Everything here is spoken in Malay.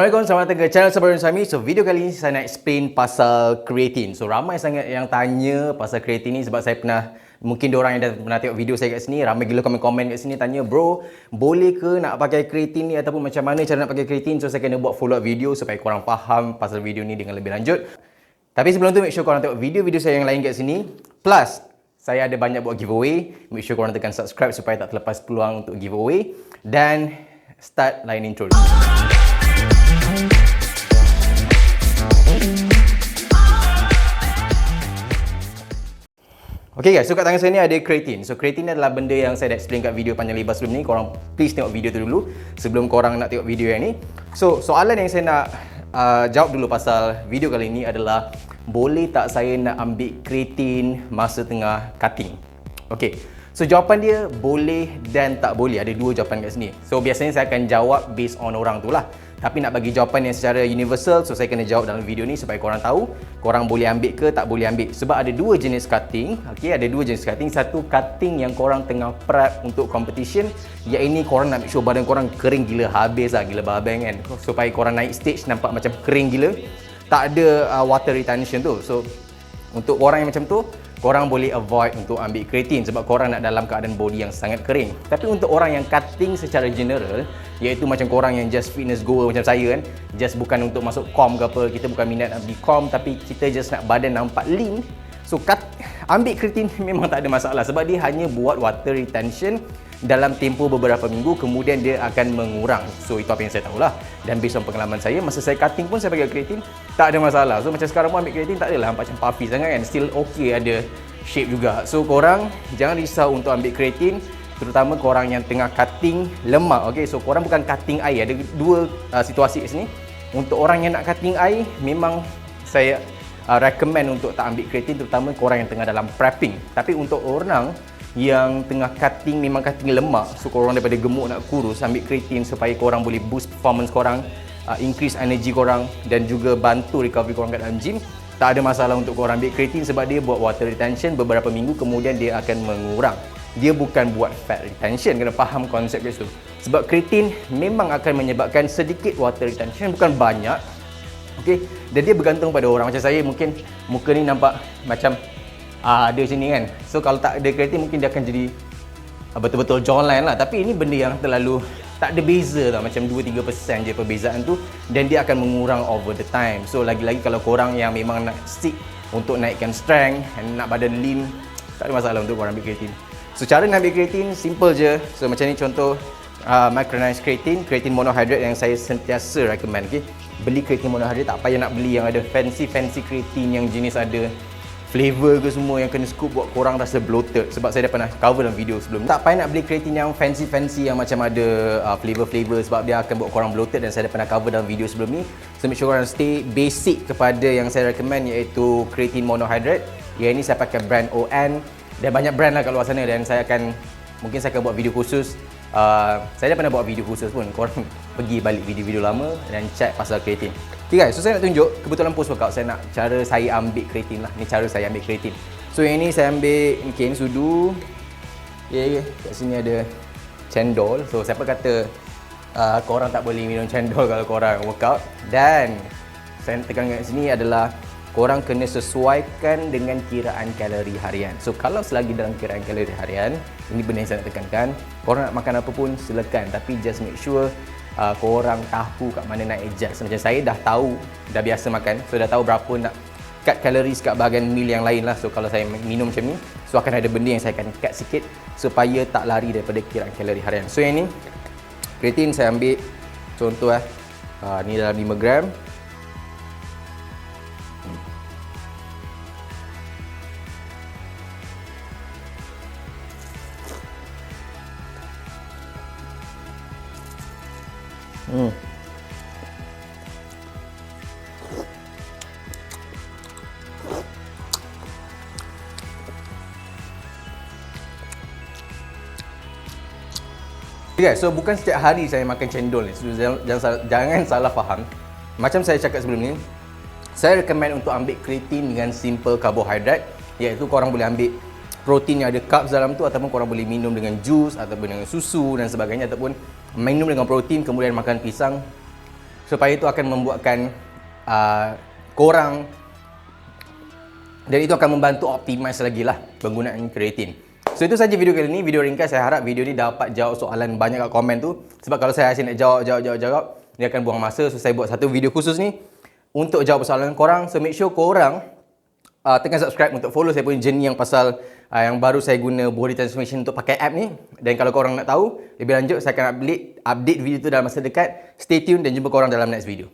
Assalamualaikum, selamat datang ke channel Sabaran Sami. So, video kali ini saya nak explain pasal kreatin. So, ramai sangat yang tanya pasal kreatin ni sebab saya mungkin diorang yang dah pernah tengok video saya kat sini, ramai gila komen-komen kat sini tanya, bro, boleh ke nak pakai kreatin ni ataupun macam mana cara nak pakai kreatin? So, saya kena buat follow up video supaya korang faham pasal video ni dengan lebih lanjut. Tapi sebelum tu, make sure korang tengok video-video saya yang lain kat sini. Plus, saya ada banyak buat giveaway. Make sure korang tekan subscribe supaya tak terlepas peluang untuk giveaway. Dan start lain intro. Okay guys, so kat tangan saya ni ada kreatin. So kreatin adalah benda yang saya dah explain kat video panjang lebar sebelum ni. Korang please tengok video tu dulu sebelum korang nak tengok video yang ni. So soalan yang saya nak jawab dulu pasal video kali ni adalah, boleh tak saya nak ambil kreatin masa tengah cutting? Okay, so jawapan dia boleh dan tak boleh. Ada dua jawapan kat sini. So biasanya saya akan jawab based on orang tu lah. Tapi nak bagi jawapan yang secara universal, so saya kena jawab dalam video ni supaya korang tahu korang boleh ambil ke tak boleh ambil. Sebab ada dua jenis cutting. Okay, ada dua jenis cutting. Satu cutting yang korang tengah prep untuk competition, yang ini korang nak make sure badan korang kering gila habis lah, gila babeng kan, supaya korang naik stage nampak macam kering gila, tak ada water retention tu. So untuk orang yang macam tu, korang boleh avoid untuk ambil kreatin sebab korang nak dalam keadaan body yang sangat kering. Tapi untuk orang yang cutting secara general, iaitu macam korang yang just fitness goer macam saya kan, just bukan untuk masuk com ke apa, kita bukan minat nak pergi com, tapi kita just nak badan nampak lean. So ambil kreatin memang tak ada masalah sebab dia hanya buat water retention dalam tempoh beberapa minggu, kemudian dia akan mengurang. So itu apa yang saya tahulah. Dan based on pengalaman saya, masa saya cutting pun saya pakai kreatin, tak ada masalah. So macam sekarang pun ambil kreatin tak adalah macam puffy sangat kan, still okay, ada shape juga. So korang jangan risau untuk ambil kreatin, terutama korang yang tengah cutting lemak. Okay, so korang bukan cutting air. Ada dua situasi kat sini. Untuk orang yang nak cutting air, memang saya recommend untuk tak ambil kreatin, terutama korang yang tengah dalam prepping. Tapi untuk orang yang tengah cutting, memang cutting lemak, so korang daripada gemuk nak kurus, ambil kreatin supaya korang boleh boost performance korang, increase energy korang dan juga bantu recovery korang kat dalam gym. Tak ada masalah untuk korang ambil kreatin sebab dia buat water retention beberapa minggu, kemudian dia akan mengurang. Dia bukan buat fat retention, kena faham konsep kat situ. Sebab kreatin memang akan menyebabkan sedikit water retention, bukan banyak. Okay, dan dia bergantung pada orang. Macam saya, mungkin muka ni nampak macam ada macam ni kan. So kalau tak ada kreatin, mungkin dia akan jadi betul-betul jawline lah. Tapi ini benda yang terlalu tak ada beza lah, macam 2-3% je perbezaan tu, dan dia akan mengurang over the time. So lagi-lagi kalau korang yang memang nak stick untuk naikkan strength and nak badan lean, tak ada masalah untuk korang ambil kreatin. So cara nak ambil kreatin simple je. So macam ni contoh micronized kreatin, kreatin monohydrate yang saya sentiasa recommend. Okay, beli kreatin monohydrate, tak payah nak beli yang ada fancy kreatin yang jenis ada flavor ke semua yang kena scoop buat korang rasa bloated. Sebab saya dah pernah cover dalam video sebelum. Tak payah nak beli kreatin yang fancy yang macam ada flavor sebab dia akan buat korang bloated, dan saya dah pernah cover dalam video sebelum ni. So make sure korang stay basic kepada yang saya recommend, iaitu kreatin monohydrate. Yang ini saya pakai brand ON, dan banyak brand lah kat luar sana, dan saya akan buat video khusus. Saya dah pernah buat video khusus pun, korang pergi balik video-video lama dan check pasal kreatin. Okay guys, so saya nak tunjuk, kebetulan post workout saya nak cara saya ambil kreatin lah. Ni cara saya ambil kreatin. So yang ni saya ambil, okay, ni sudu. Okay, kat sini ada cendol. So siapa kata korang tak boleh minum cendol kalau korang workout. Dan saya nak tekan kat sini adalah, korang kena sesuaikan dengan kiraan kalori harian. So kalau selagi dalam kiraan kalori harian, ini benda yang saya nak tekankan, korang nak makan apa pun silakan, tapi just make sure korang tahu kat mana nak adjust. Macam saya dah tahu, dah biasa makan, so dah tahu berapa nak cut calories kat bahagian meal yang lain lah. So kalau saya minum macam ni, so akan ada benda yang saya akan cut sikit supaya tak lari daripada kiraan kalori harian. So yang ni kreatin saya ambil contoh ni dalam 5 gram. Okay guys, so bukan setiap hari saya makan cendol ni. So, jangan salah faham. Macam saya cakap sebelum ni, saya recommend untuk ambil kreatin dengan simple carbohydrate, iaitu korang boleh ambil protein yang ada carbs dalam tu, ataupun korang boleh minum dengan jus ataupun dengan susu dan sebagainya, ataupun minum dengan protein kemudian makan pisang. supaya itu akan membuatkan korang, dan itu akan membantu optimize lagi lah penggunaan kreatin. So itu saja video kali ni, video ringkas. Saya harap video ni dapat jawab soalan banyak kat komen tu. Sebab kalau saya asyik nak jawab, dia akan buang masa. So saya buat satu video khusus ni untuk jawab soalan korang. So make sure korang tekan subscribe untuk follow saya punya journey yang pasal yang baru saya guna body transformation untuk pakai app ni. Dan kalau korang nak tahu lebih lanjut, saya akan update video tu dalam masa dekat. Stay tune dan jumpa korang dalam next video.